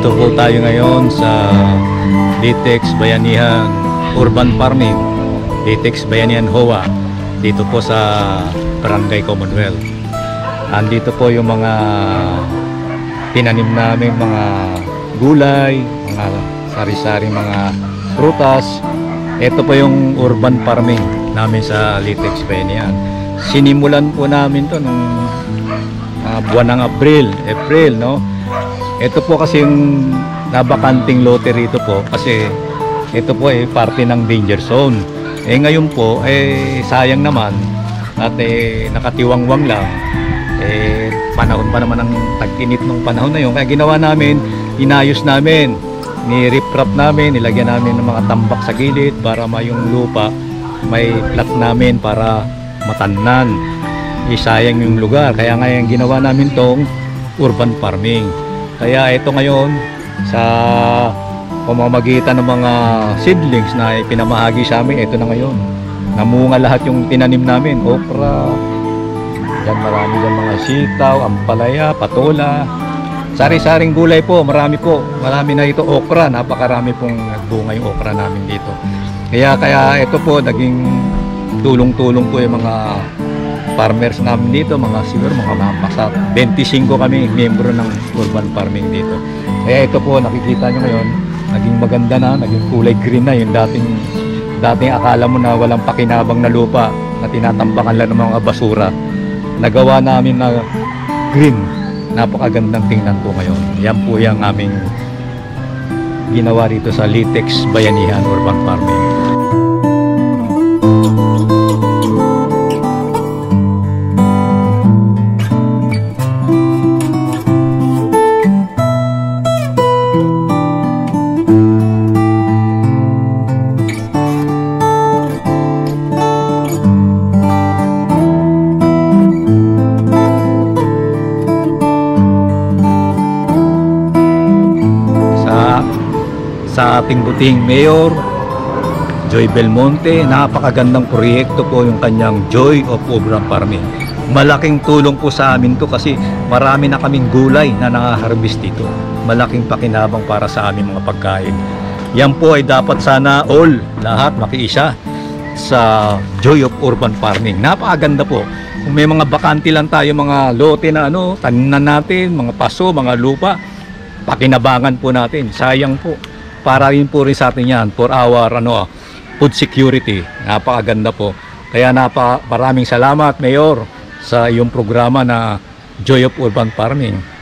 Nandito po tayo ngayon sa Litex Bayanihan Urban Farming, Litex Bayanihan HOA, dito po sa Barangay Commonwealth. Andito po yung mga tinanim namin mga gulay, mga sari-sari mga prutas. Ito po yung urban farming namin sa Litex Bayanihan. Sinimulan po namin to nung buwan ng April, no? Ito po kasi yung nabakanting lote rito po kasi ito po ay parte ng danger zone. Ngayon po sayang naman at nakatiwangwang lang. Panahon pa naman ng tag-init nung panahon na yun. Kaya ginawa namin, inayos namin, ni-riprap namin, nilagyan namin ng mga tambak sa gilid para yung lupa may plat namin para matannan. Isayang yung lugar. Kaya ngayon ginawa namin tong urban farming. Kaya ito ngayon sa pamamagitan ng mga seedlings na pinamahagi sa amin, ito na ngayon. Namunga lahat yung tinanim namin. Okra, yan marami dyan mga sitaw, ampalaya, patola. Sari-saring gulay po, marami po. Marami na ito okra, napakarami pong nagbunga yung okra namin dito. Kaya ito po, naging tulong-tulong po yung mga farmers namin dito, siguro mga masa 25 kami miyembro ng urban farming dito. Kaya ito po, nakikita nyo ngayon, naging maganda na, naging kulay green na. Yung dating akala mo na walang pakinabang na lupa na tinatambakan lang ng mga basura, nagawa namin na green. Napakagandang tingnan po ngayon. Yan po yung aming ginawa rito sa Litex Bayanihan Urban Farming. Sa ating buting Mayor Joy Belmonte, napakagandang proyekto po yung kanyang Joy of Urban Farming. Malaking tulong po sa amin to kasi marami na kaming gulay na nakaharvest dito. Malaking pakinabang para sa aming mga pagkain. Yan po ay dapat sana lahat makiisa sa Joy of Urban Farming. Napakaganda po. Kung may mga bakante lang tayo, mga lote na taniman natin, mga paso, mga lupa, pakinabangan po natin. Sayang po. Para rin po rin sa atin yan for our food security. Napakaganda po. Kaya maraming salamat, Mayor, sa iyong programa na Joy of Urban Farming.